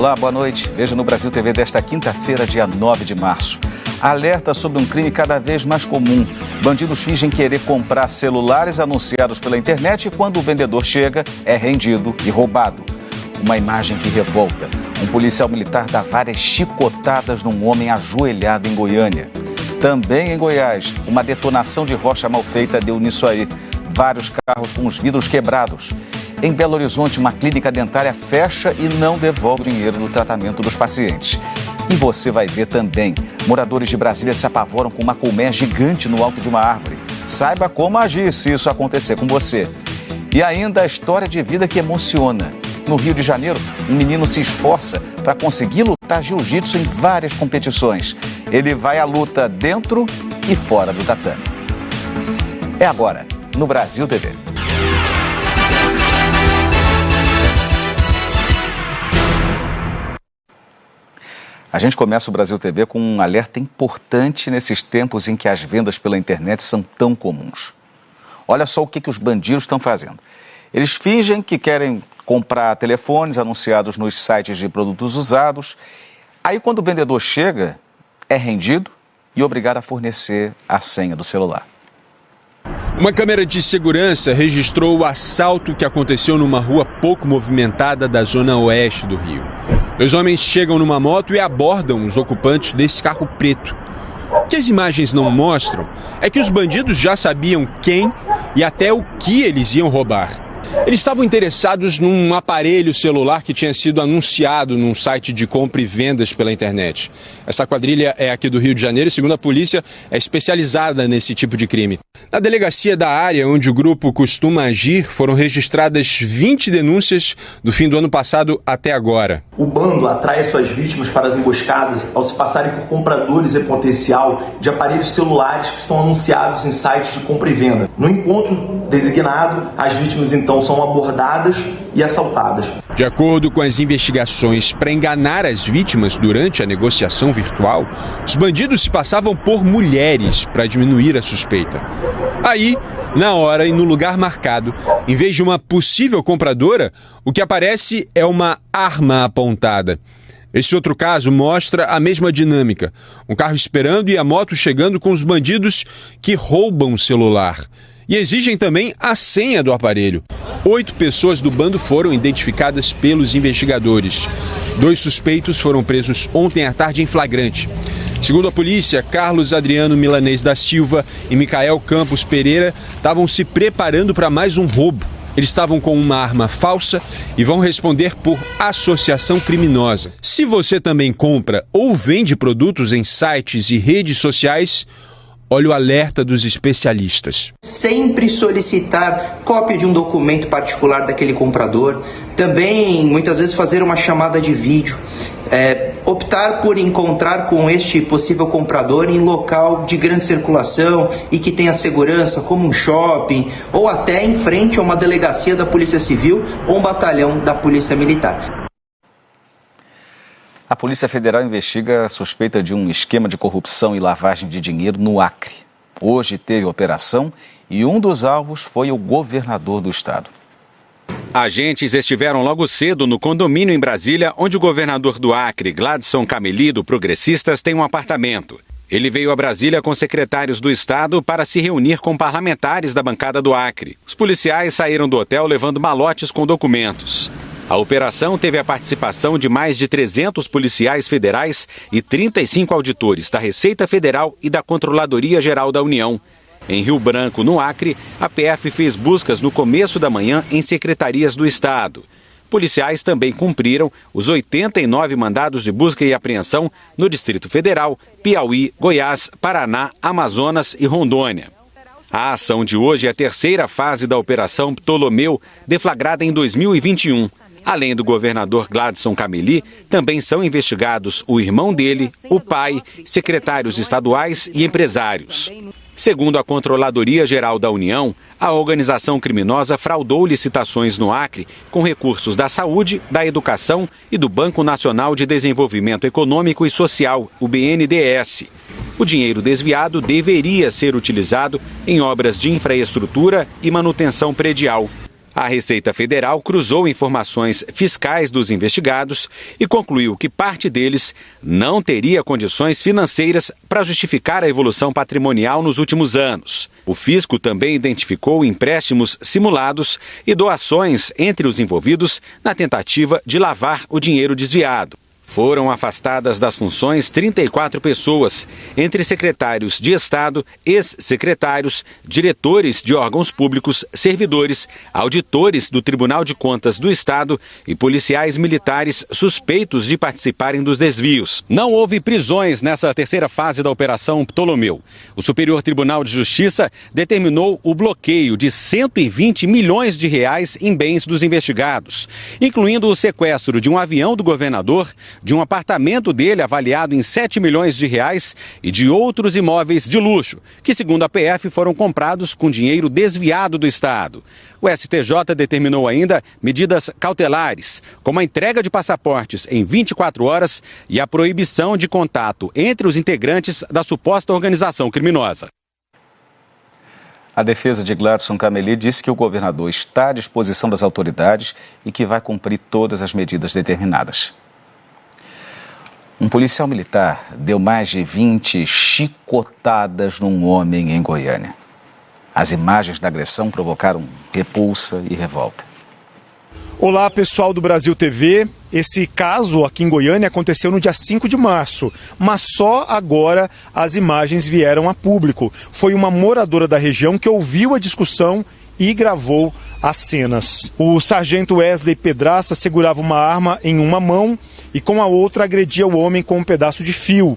Olá, boa noite. Veja no Brasil TV desta quinta-feira, dia 9 de março. Alerta sobre um crime cada vez mais comum. Bandidos fingem querer comprar celulares anunciados pela internet e quando o vendedor chega, é rendido e roubado. Uma imagem que revolta. Um policial militar dá várias chicotadas num homem ajoelhado em Goiânia. Também em Goiás, uma detonação de rocha mal feita deu nisso aí. Vários carros com os vidros quebrados. Em Belo Horizonte, uma clínica dentária fecha e não devolve o dinheiro do tratamento dos pacientes. E você vai ver também. Moradores de Brasília se apavoram com uma colmeia gigante no alto de uma árvore. Saiba como agir se isso acontecer com você. E ainda a história de vida que emociona. No Rio de Janeiro, um menino se esforça para conseguir lutar jiu-jitsu em várias competições. Ele vai à luta dentro e fora do tatame. É agora, no Brasil TV. A gente começa o Brasil TV com um alerta importante nesses tempos em que as vendas pela internet são tão comuns. Olha só o que os bandidos estão fazendo. Eles fingem que querem comprar telefones anunciados nos sites de produtos usados. Aí, quando o vendedor chega, é rendido e obrigado a fornecer a senha do celular. Uma câmera de segurança registrou o assalto que aconteceu numa rua pouco movimentada da zona oeste do Rio. 2 homens chegam numa moto e abordam os ocupantes desse carro preto. O que as imagens não mostram é que os bandidos já sabiam quem e até o que eles iam roubar. Eles estavam interessados num aparelho celular que tinha sido anunciado num site de compra e vendas pela internet. Essa quadrilha é aqui do Rio de Janeiro e, segundo a polícia, é especializada nesse tipo de crime. Na delegacia da área onde o grupo costuma agir, foram registradas 20 denúncias do fim do ano passado até agora. O bando atrai suas vítimas para as emboscadas ao se passarem por compradores em potencial de aparelhos celulares que são anunciados em sites de compra e venda. No encontro designado, as vítimas então são abordadas e assaltadas. De acordo com as investigações, para enganar as vítimas durante a negociação virtual, os bandidos se passavam por mulheres para diminuir a suspeita. Aí, na hora e no lugar marcado, em vez de uma possível compradora, o que aparece é uma arma apontada. Esse outro caso mostra a mesma dinâmica. Um carro esperando e a moto chegando com os bandidos que roubam o celular. E exigem também a senha do aparelho. 8 pessoas do bando foram identificadas pelos investigadores. 2 suspeitos foram presos ontem à tarde em flagrante. Segundo a polícia, Carlos Adriano Milanês da Silva e Micael Campos Pereira estavam se preparando para mais um roubo. Eles estavam com uma arma falsa e vão responder por associação criminosa. Se você também compra ou vende produtos em sites e redes sociais, olha o alerta dos especialistas. Sempre solicitar cópia de um documento particular daquele comprador. Também, muitas vezes, fazer uma chamada de vídeo. Optar por encontrar com este possível comprador em local de grande circulação e que tenha segurança, como um shopping, ou até em frente a uma delegacia da Polícia Civil ou um batalhão da Polícia Militar. A Polícia Federal investiga a suspeita de um esquema de corrupção e lavagem de dinheiro no Acre. Hoje teve operação e um dos alvos foi o governador do estado. Agentes estiveram logo cedo no condomínio em Brasília, onde o governador do Acre, Gladson Cameli, do Progressistas, tem um apartamento. Ele veio a Brasília com secretários do estado para se reunir com parlamentares da bancada do Acre. Os policiais saíram do hotel levando malotes com documentos. A operação teve a participação de mais de 300 policiais federais e 35 auditores da Receita Federal e da Controladoria Geral da União. Em Rio Branco, no Acre, a PF fez buscas no começo da manhã em secretarias do estado. Policiais também cumpriram os 89 mandados de busca e apreensão no Distrito Federal, Piauí, Goiás, Paraná, Amazonas e Rondônia. A ação de hoje é a terceira fase da Operação Ptolomeu, deflagrada em 2021. Além do governador Gladson Cameli, também são investigados o irmão dele, o pai, secretários estaduais e empresários. Segundo a Controladoria Geral da União, a organização criminosa fraudou licitações no Acre com recursos da saúde, da educação e do Banco Nacional de Desenvolvimento Econômico e Social, o BNDES. O dinheiro desviado deveria ser utilizado em obras de infraestrutura e manutenção predial. A Receita Federal cruzou informações fiscais dos investigados e concluiu que parte deles não teria condições financeiras para justificar a evolução patrimonial nos últimos anos. O fisco também identificou empréstimos simulados e doações entre os envolvidos na tentativa de lavar o dinheiro desviado. Foram afastadas das funções 34 pessoas, entre secretários de Estado, ex-secretários, diretores de órgãos públicos, servidores, auditores do Tribunal de Contas do Estado e policiais militares suspeitos de participarem dos desvios. Não houve prisões nessa terceira fase da Operação Ptolomeu. O Superior Tribunal de Justiça determinou o bloqueio de 120 milhões de reais em bens dos investigados, incluindo o sequestro de um avião do governador, de um apartamento dele avaliado em 7 milhões de reais e de outros imóveis de luxo, que, segundo a PF, foram comprados com dinheiro desviado do Estado. O STJ determinou ainda medidas cautelares, como a entrega de passaportes em 24 horas e a proibição de contato entre os integrantes da suposta organização criminosa. A defesa de Gladson Cameli disse que o governador está à disposição das autoridades e que vai cumprir todas as medidas determinadas. Um policial militar deu mais de 20 chicotadas num homem em Goiânia. As imagens da agressão provocaram repulsa e revolta. Olá, pessoal do Brasil TV. Esse caso aqui em Goiânia aconteceu no dia 5 de março, mas só agora as imagens vieram a público. Foi uma moradora da região que ouviu a discussão e gravou as cenas. O sargento Wesley Pedraça segurava uma arma em uma mão e com a outra agredia o homem com um pedaço de fio.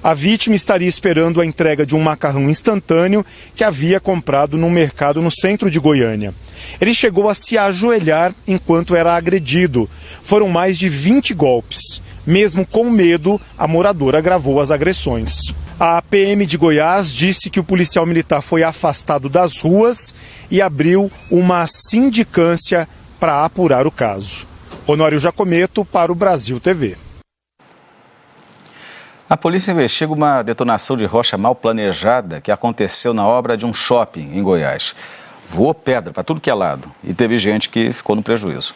A vítima estaria esperando a entrega de um macarrão instantâneo que havia comprado num mercado no centro de Goiânia. Ele chegou a se ajoelhar enquanto era agredido. Foram mais de 20 golpes. Mesmo com medo, a moradora agravou as agressões. A PM de Goiás disse que o policial militar foi afastado das ruas e abriu uma sindicância para apurar o caso. Honório Jacometo para o Brasil TV. A polícia investiga uma detonação de rocha mal planejada que aconteceu na obra de um shopping em Goiás. Voou pedra para tudo que é lado e teve gente que ficou no prejuízo.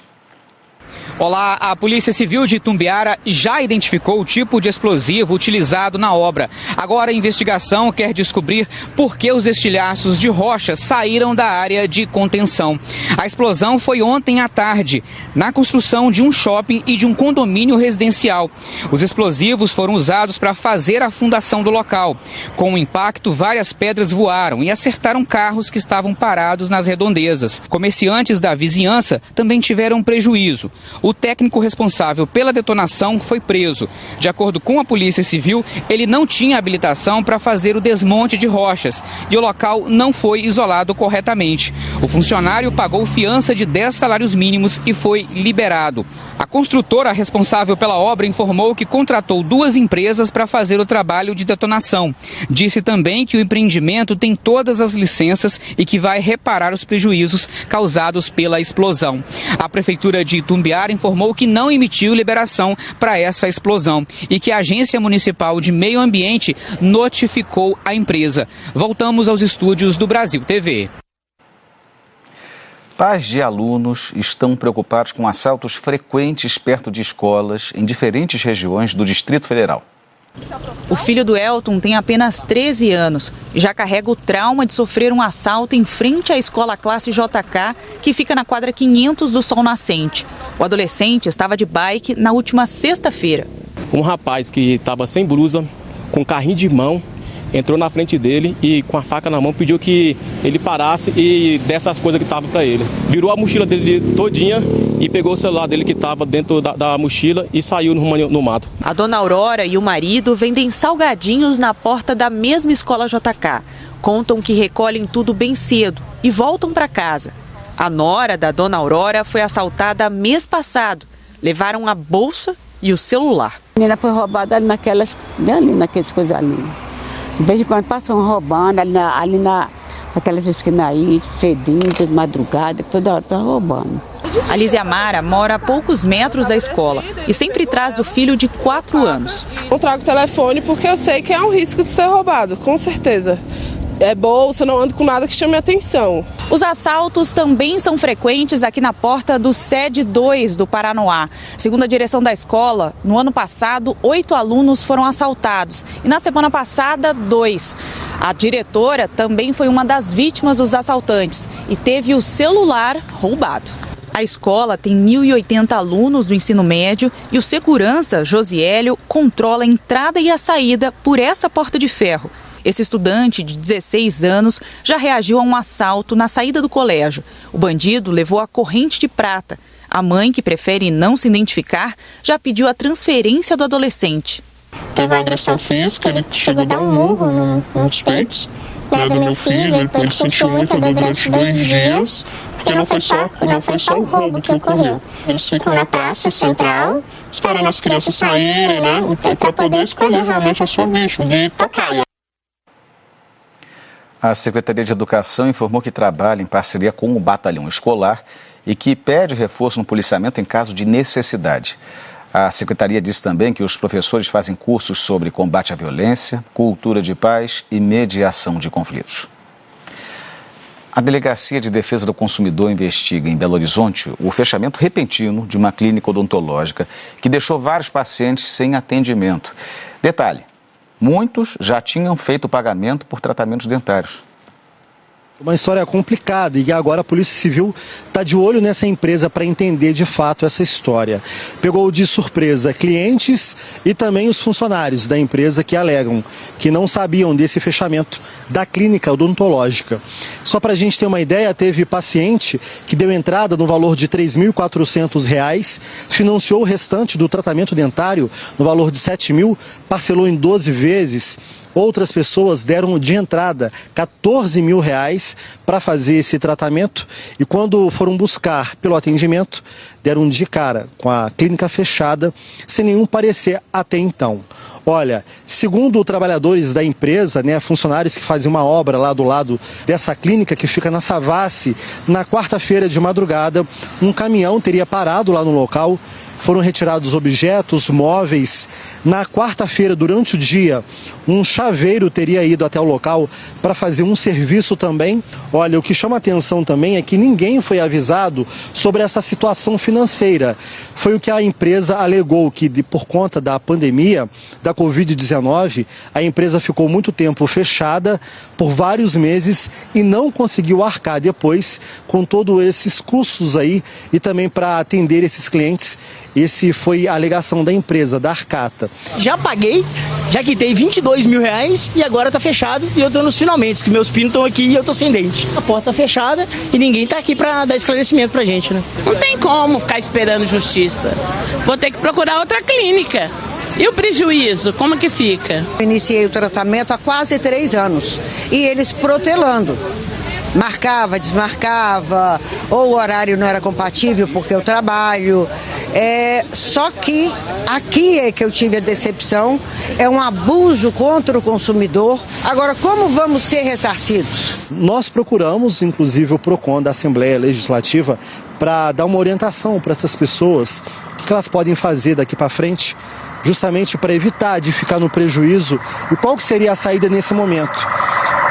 Olá, a Polícia Civil de Itumbiara já identificou o tipo de explosivo utilizado na obra. Agora a investigação quer descobrir por que os estilhaços de rocha saíram da área de contenção. A explosão foi ontem à tarde, na construção de um shopping e de um condomínio residencial. Os explosivos foram usados para fazer a fundação do local. Com o impacto, várias pedras voaram e acertaram carros que estavam parados nas redondezas. Comerciantes da vizinhança também tiveram prejuízo. O técnico responsável pela detonação foi preso. De acordo com a Polícia Civil, ele não tinha habilitação para fazer o desmonte de rochas e o local não foi isolado corretamente. O funcionário pagou fiança de 10 salários mínimos e foi liberado. A construtora responsável pela obra informou que contratou 2 empresas para fazer o trabalho de detonação. Disse também que o empreendimento tem todas as licenças e que vai reparar os prejuízos causados pela explosão. A Prefeitura de Itumbiara informou que não emitiu liberação para essa explosão e que a Agência Municipal de Meio Ambiente notificou a empresa. Voltamos aos estúdios do Brasil TV. Pais de alunos estão preocupados com assaltos frequentes perto de escolas em diferentes regiões do Distrito Federal. O filho do Elton tem apenas 13 anos e já carrega o trauma de sofrer um assalto em frente à escola classe JK, que fica na quadra 500 do Sol Nascente. O adolescente estava de bike na última sexta-feira. Um rapaz que estava sem blusa, com carrinho de mão, entrou na frente dele e com a faca na mão pediu que ele parasse e desse as coisas que estavam para ele. Virou a mochila dele todinha e pegou o celular dele que estava dentro da mochila e saiu no mato. A dona Aurora e o marido vendem salgadinhos na porta da mesma escola JK. Contam que recolhem tudo bem cedo e voltam para casa. A nora da dona Aurora foi assaltada mês passado. Levaram a bolsa e o celular. A menina foi roubada ali naquelas coisas ali. De vez em quando passam roubando ali naquelas esquinas aí, cedinho, de madrugada, toda hora tá roubando. A Lízia Mara mora a poucos metros da escola e sempre traz o filho de 4 anos. Eu trago o telefone porque eu sei que é um risco de ser roubado, com certeza. bolsa, não ando com nada que chame a atenção. Os assaltos também são frequentes aqui na porta do SED 2 do Paranoá. Segundo a direção da escola, no ano passado, 8 alunos foram assaltados e na semana passada, 2. A diretora também foi uma das vítimas dos assaltantes e teve o celular roubado. A escola tem 1.080 alunos do ensino médio e o segurança, Josiélio, controla a entrada e a saída por essa porta de ferro. Esse estudante de 16 anos já reagiu a um assalto na saída do colégio. O bandido levou a corrente de prata. A mãe, que prefere não se identificar, já pediu a transferência do adolescente. Teve uma agressão física, ele chegou a dar um murro nos peitos do meu filho, ele sentiu muita dor durante 2 dias, porque não foi só o roubo que ocorreu. Eles ficam na praça central, esperando as crianças saírem, para poder escolher realmente a sua vítima, de tocaia. A Secretaria de Educação informou que trabalha em parceria com o Batalhão Escolar e que pede reforço no policiamento em caso de necessidade. A Secretaria disse também que os professores fazem cursos sobre combate à violência, cultura de paz e mediação de conflitos. A Delegacia de Defesa do Consumidor investiga em Belo Horizonte o fechamento repentino de uma clínica odontológica que deixou vários pacientes sem atendimento. Detalhe: muitos já tinham feito o pagamento por tratamentos dentários. Uma história complicada e agora a Polícia Civil está de olho nessa empresa para entender de fato essa história. Pegou de surpresa clientes e também os funcionários da empresa que alegam que não sabiam desse fechamento da clínica odontológica. Só para a gente ter uma ideia, teve paciente que deu entrada no valor de R$ 3.400, financiou o restante do tratamento dentário no valor de R$ 7.000, parcelou em 12 vezes. Outras pessoas deram de entrada R$ 14.000 para fazer esse tratamento e quando foram buscar pelo atendimento, deram de cara com a clínica fechada, sem nenhum parecer até então. Olha, segundo trabalhadores da empresa, funcionários que faziam uma obra lá do lado dessa clínica que fica na Savassi, na quarta-feira de madrugada, um caminhão teria parado lá no local. Foram retirados objetos, móveis. Na quarta-feira, durante o dia, um chaveiro teria ido até o local para fazer um serviço também. Olha, o que chama atenção também é que ninguém foi avisado sobre essa situação financeira. Foi o que a empresa alegou, que por conta da pandemia, da Covid-19, a empresa ficou muito tempo fechada por vários meses e não conseguiu arcar depois com todos esses custos aí e também para atender esses clientes. Esse foi a alegação da empresa, da Arcata. Já paguei, já quitei R$22.000 e agora tá fechado e eu tô nos finalmente, que meus pinos estão aqui e eu tô sem dente. A porta tá fechada e ninguém tá aqui pra dar esclarecimento pra gente, né? Não tem como ficar esperando justiça. Vou ter que procurar outra clínica. E o prejuízo, como que fica? Eu iniciei o tratamento há quase 3 anos e eles protelando. Marcava, desmarcava, ou o horário não era compatível porque eu trabalho. Só que aqui é que eu tive a decepção, é um abuso contra o consumidor. Agora, como vamos ser ressarcidos? Nós procuramos, inclusive, o PROCON da Assembleia Legislativa para dar uma orientação para essas pessoas, o que elas podem fazer daqui para frente, justamente para evitar de ficar no prejuízo. E qual que seria a saída nesse momento?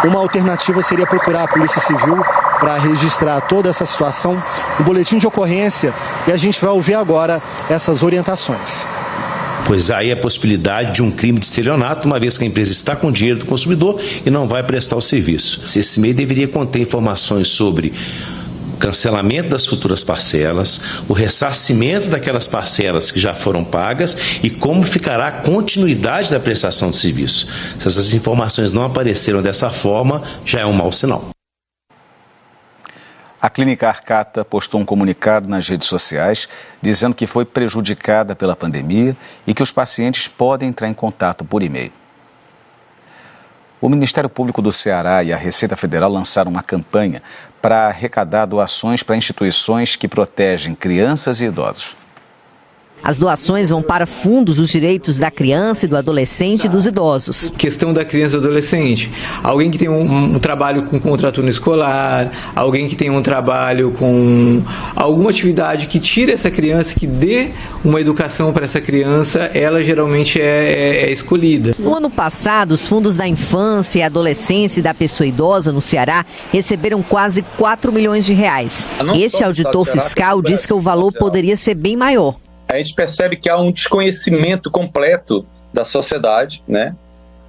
Uma alternativa seria procurar a Polícia Civil para registrar toda essa situação, o boletim de ocorrência, e a gente vai ouvir agora essas orientações. Pois há aí a possibilidade de um crime de estelionato, uma vez que a empresa está com o dinheiro do consumidor e não vai prestar o serviço. Esse e-mail deveria conter informações sobre cancelamento das futuras parcelas, o ressarcimento daquelas parcelas que já foram pagas e como ficará a continuidade da prestação de serviço. Se essas informações não apareceram dessa forma, já é um mau sinal. A Clínica Arcata postou um comunicado nas redes sociais dizendo que foi prejudicada pela pandemia e que os pacientes podem entrar em contato por e-mail. O Ministério Público do Ceará e a Receita Federal lançaram uma campanha para arrecadar doações para instituições que protegem crianças e idosos. As doações vão para fundos dos direitos da criança e do adolescente e dos idosos. Questão da criança e do adolescente. Alguém que tem um trabalho com contraturno escolar, alguém que tem um trabalho com alguma atividade que tire essa criança, que dê uma educação para essa criança, ela geralmente é escolhida. No ano passado, os fundos da infância e adolescência e da pessoa idosa no Ceará receberam quase 4 milhões de reais. Este auditor fiscal diz que o valor poderia ser bem maior. A gente percebe que há um desconhecimento completo da sociedade, né?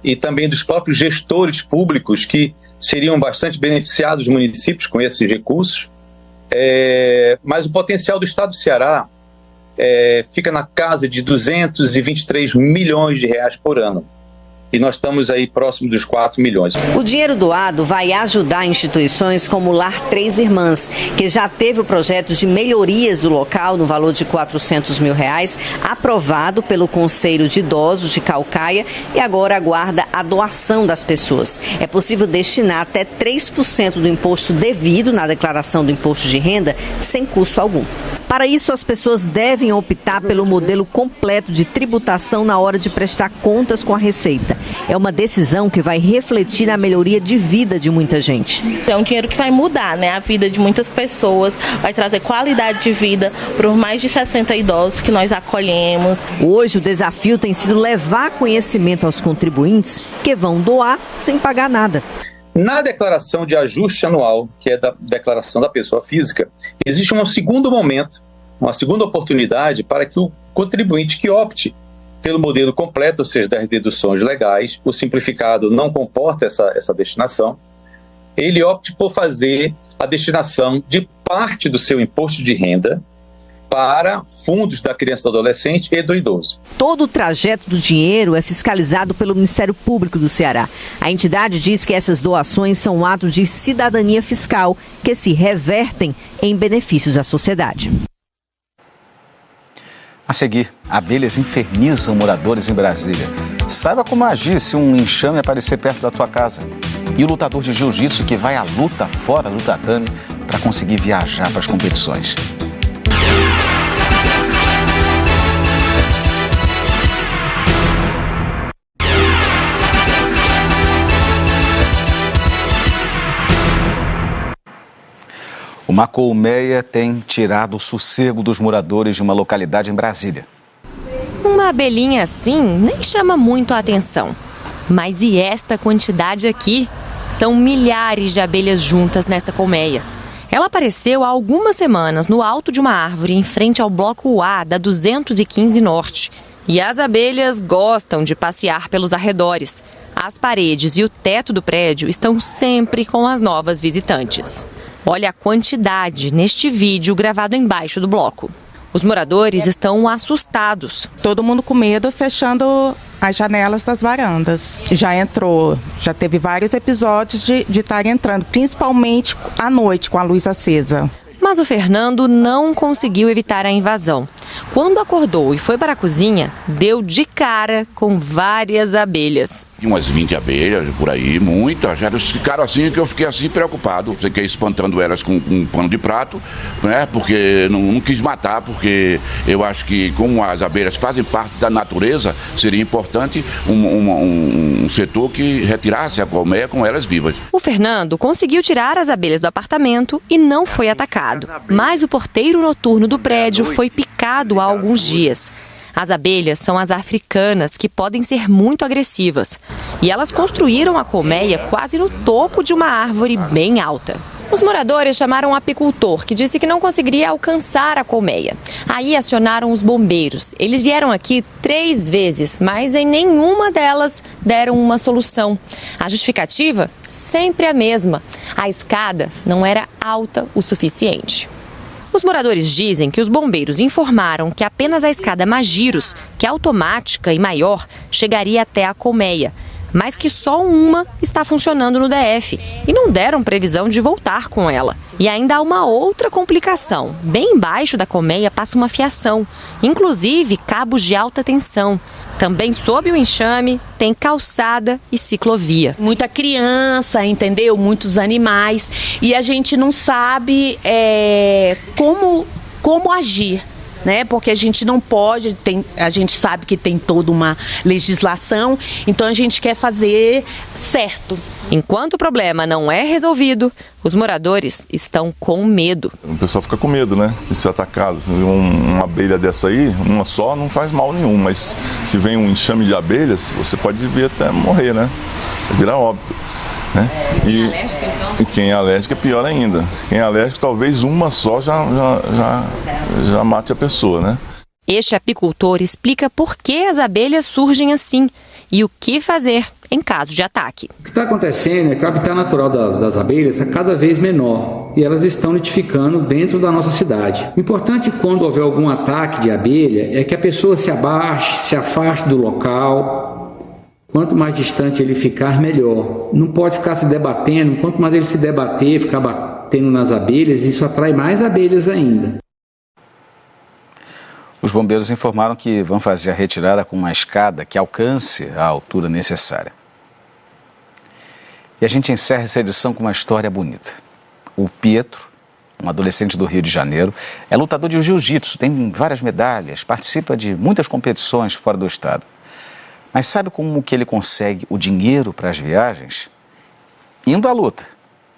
E também dos próprios gestores públicos que seriam bastante beneficiados os municípios com esses recursos. Mas o potencial do estado do Ceará fica na casa de 223 milhões de reais por ano. E nós estamos aí próximo dos 4 milhões. O dinheiro doado vai ajudar instituições como o Lar Três Irmãs, que já teve o projeto de melhorias do local no valor de R$400 mil, aprovado pelo Conselho de Idosos de Caucaia e agora aguarda a doação das pessoas. É possível destinar até 3% do imposto devido na declaração do imposto de renda sem custo algum. Para isso, as pessoas devem optar pelo modelo completo de tributação na hora de prestar contas com a Receita. É uma decisão que vai refletir na melhoria de vida de muita gente. É um dinheiro que vai mudar, né, a vida de muitas pessoas, vai trazer qualidade de vida para os mais de 60 idosos que nós acolhemos. Hoje, o desafio tem sido levar conhecimento aos contribuintes que vão doar sem pagar nada. Na declaração de ajuste anual, que é da declaração da pessoa física, existe um segundo momento, uma segunda oportunidade para que o contribuinte que opte pelo modelo completo, ou seja, das deduções legais, o simplificado não comporta essa destinação, ele opte por fazer a destinação de parte do seu imposto de renda para fundos da criança, do adolescente e do idoso. Todo o trajeto do dinheiro é fiscalizado pelo Ministério Público do Ceará. A entidade diz que essas doações são um ato de cidadania fiscal que se revertem em benefícios à sociedade. A seguir, abelhas infernizam moradores em Brasília. Saiba como agir se um enxame aparecer perto da tua casa. E o lutador de jiu-jitsu que vai à luta fora do tatame para conseguir viajar para as competições. Uma colmeia tem tirado o sossego dos moradores de uma localidade em Brasília. Uma abelhinha assim nem chama muito a atenção. Mas e esta quantidade aqui? São milhares de abelhas juntas nesta colmeia. Ela apareceu há algumas semanas no alto de uma árvore em frente ao bloco A da 215 Norte. E as abelhas gostam de passear pelos arredores. As paredes e o teto do prédio estão sempre com as novas visitantes. Olha a quantidade neste vídeo gravado embaixo do bloco. Os moradores estão assustados. Todo mundo com medo, fechando as janelas das varandas. Já teve vários episódios de estar entrando, principalmente à noite com a luz acesa. Mas o Fernando não conseguiu evitar a invasão. Quando acordou e foi para a cozinha, deu de cara com várias abelhas. Umas 20 abelhas por aí, muitas. Elas ficaram assim que eu fiquei assim preocupado. Fiquei espantando elas com um pano de prato, né? Porque não quis matar, porque eu acho que como as abelhas fazem parte da natureza, seria importante um setor que retirasse a colmeia com elas vivas. O Fernando conseguiu tirar as abelhas do apartamento e não foi atacado. Mas o porteiro noturno do prédio foi picado há alguns dias. As abelhas são as africanas, que podem ser muito agressivas. E elas construíram a colmeia quase no topo de uma árvore bem alta. Os moradores chamaram um apicultor, que disse que não conseguiria alcançar a colmeia. Aí acionaram os bombeiros. Eles vieram aqui 3 vezes, mas em nenhuma delas deram uma solução. A justificativa? Sempre a mesma. A escada não era alta o suficiente. Os moradores dizem que os bombeiros informaram que apenas a escada Magiros, que é automática e maior, chegaria até a colmeia, mas que só uma está funcionando no DF e não deram previsão de voltar com ela. E ainda há uma outra complicação. Bem embaixo da colmeia passa uma fiação, inclusive cabos de alta tensão. Também sob o enxame tem calçada e ciclovia. Muita criança, entendeu? Muitos animais. E a gente não sabe como agir. né? Porque a gente não pode, a gente sabe que tem toda uma legislação, então a gente quer fazer certo. Enquanto o problema não é resolvido, os moradores estão com medo. O pessoal fica com medo, né, de ser atacado. Uma abelha dessa aí, uma só, não faz mal nenhum, mas se vem um enxame de abelhas, você pode vir até morrer, né? Virar óbito. Né? E quem é alérgico é pior ainda. Quem é alérgico, talvez uma só já mate a pessoa, né? Este apicultor explica por que as abelhas surgem assim e o que fazer em caso de ataque. O que está acontecendo é que o habitat natural das abelhas está cada vez menor e elas estão nidificando dentro da nossa cidade. O importante quando houver algum ataque de abelha é que a pessoa se abaixe, se afaste do local. Quanto mais distante ele ficar, melhor. Não pode ficar se debatendo. Quanto mais ele se debater, ficar batendo nas abelhas, isso atrai mais abelhas ainda. Os bombeiros informaram que vão fazer a retirada com uma escada que alcance a altura necessária. E a gente encerra essa edição com uma história bonita. O Pietro, um adolescente do Rio de Janeiro, é lutador de jiu-jitsu, tem várias medalhas, participa de muitas competições fora do estado. Mas sabe como que ele consegue o dinheiro para as viagens? Indo à luta.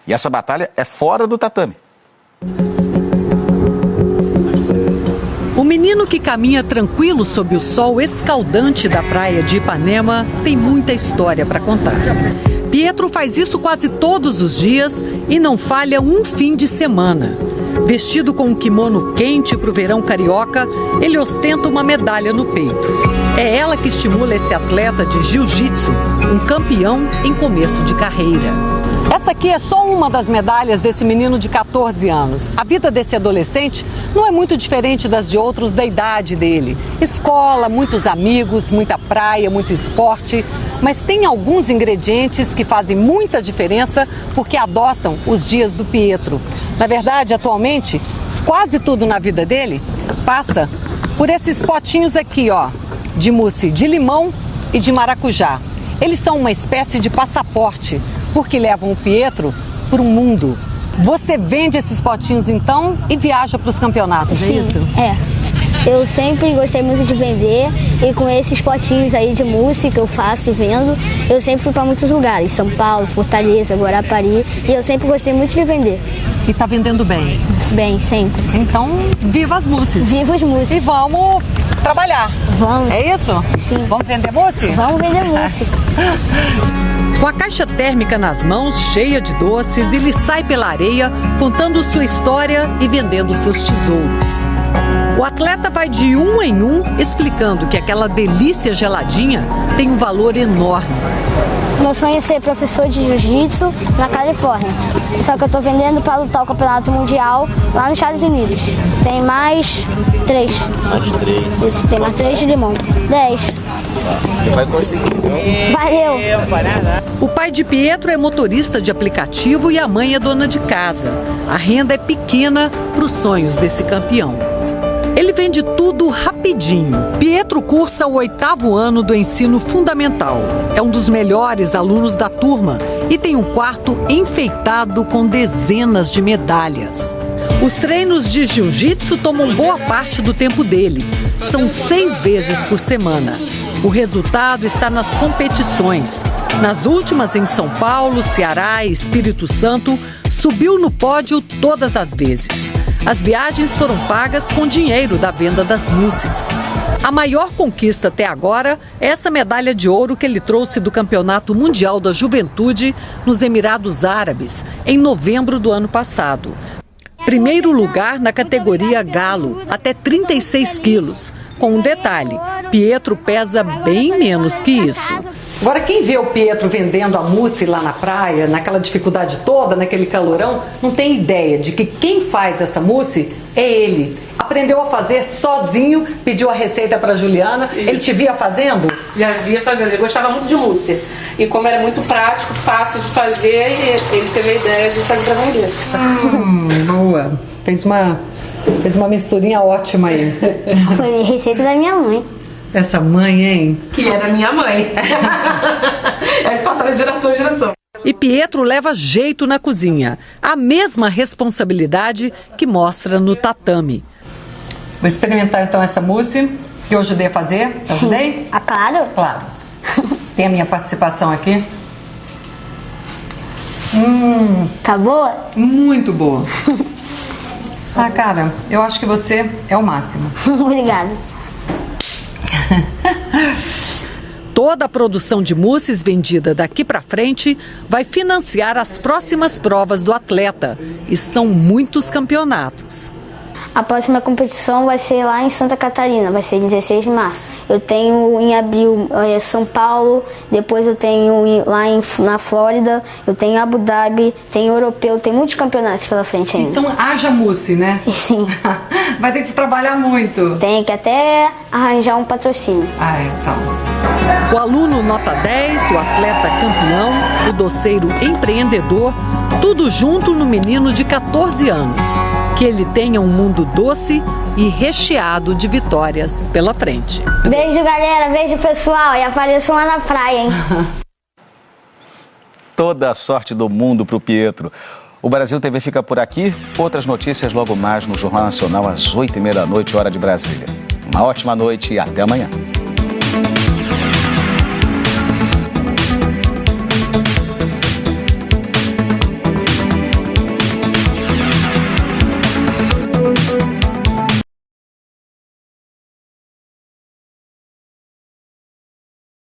E essa batalha é fora do tatame. O menino que caminha tranquilo sob o sol escaldante da praia de Ipanema tem muita história para contar. Pietro faz isso quase todos os dias e não falha um fim de semana. Vestido com um kimono quente para o verão carioca, ele ostenta uma medalha no peito. É ela que estimula esse atleta de jiu-jitsu, um campeão em começo de carreira. Essa aqui é só uma das medalhas desse menino de 14 anos. A vida desse adolescente não é muito diferente das de outros da idade dele. Escola, muitos amigos, muita praia, muito esporte. Mas tem alguns ingredientes que fazem muita diferença porque adoçam os dias do Pietro. Na verdade, atualmente, quase tudo na vida dele passa por esses potinhos aqui, ó, de mousse de limão e de maracujá. Eles são uma espécie de passaporte, porque levam o Pietro para o mundo. Você vende esses potinhos então e viaja para os campeonatos, Sim, é isso? É. Eu sempre gostei muito de vender e com esses potinhos aí de mousse que eu faço e vendo, eu sempre fui para muitos lugares, São Paulo, Fortaleza, Guarapari, e eu sempre gostei muito de vender. E tá vendendo bem? Bem, sempre. Então, viva as mousses. Viva as mousses. E vamos trabalhar. Vamos. É isso? Sim. Vamos vender mousse? Vamos vender mousse. Com a caixa térmica nas mãos, cheia de doces, ele sai pela areia, contando sua história e vendendo seus tesouros. O atleta vai de um em um, explicando que aquela delícia geladinha tem um valor enorme. Meu sonho é ser professor de jiu-jitsu na Califórnia. Só que eu tô vendendo para lutar o campeonato mundial lá nos Estados Unidos. Tem mais 3. Mais 3. Isso, tem mais 3 de limão. 10. Vai conseguir, então. Valeu! O pai de Pietro é motorista de aplicativo e a mãe é dona de casa. A renda é pequena para os sonhos desse campeão. Ele vende tudo rapidinho. Pietro cursa o 8º ano do ensino fundamental. É um dos melhores alunos da turma e tem um quarto enfeitado com dezenas de medalhas. Os treinos de jiu-jitsu tomam boa parte do tempo dele. São 6 vezes por semana. O resultado está nas competições. Nas últimas em São Paulo, Ceará e Espírito Santo, subiu no pódio todas as vezes. As viagens foram pagas com dinheiro da venda das mousses. A maior conquista até agora é essa medalha de ouro que ele trouxe do Campeonato Mundial da Juventude nos Emirados Árabes, em novembro do ano passado. Primeiro lugar na categoria galo, até 36 quilos. Com um detalhe, Pietro pesa bem menos que isso. Agora, quem vê o Pietro vendendo a mousse lá na praia, naquela dificuldade toda, naquele calorão, não tem ideia de que quem faz essa mousse é ele. Aprendeu a fazer sozinho, pediu a receita para Juliana. Ele te via fazendo? Já via fazendo, ele gostava muito de mousse. E como era muito prático, fácil de fazer, ele teve a ideia de fazer para vender. Boa. Fez uma misturinha ótima aí. Foi a receita da minha mãe. Essa mãe, hein? Que era minha mãe. É passada de geração em geração. E Pietro leva jeito na cozinha. A mesma responsabilidade que mostra no tatame. Vou experimentar então essa mousse que eu ajudei a fazer. Eu ajudei? Ah, claro. Claro. Tem a minha participação aqui. Tá boa? Muito boa. Ah, cara, eu acho que você é o máximo. Obrigada. Toda a produção de mousses vendida daqui para frente vai financiar as próximas provas do atleta. E são muitos campeonatos. A próxima competição vai ser lá em Santa Catarina, vai ser 16 de março. Eu tenho em abril São Paulo, depois eu tenho lá na Flórida, eu tenho Abu Dhabi, tem europeu, tem muitos campeonatos pela frente ainda. Então haja mousse, né? Sim. Vai ter que trabalhar muito. Tem que até arranjar um patrocínio. Ah, então. O aluno nota 10, o atleta campeão, o doceiro empreendedor, tudo junto no menino de 14 anos. Que ele tenha um mundo doce e recheado de vitórias pela frente. Beijo, galera. Beijo, pessoal. E apareçam lá na praia, hein? Toda a sorte do mundo para o Pietro. O Brasil TV fica por aqui. Outras notícias logo mais no Jornal Nacional às 8h30 da noite, hora de Brasília. Uma ótima noite e até amanhã.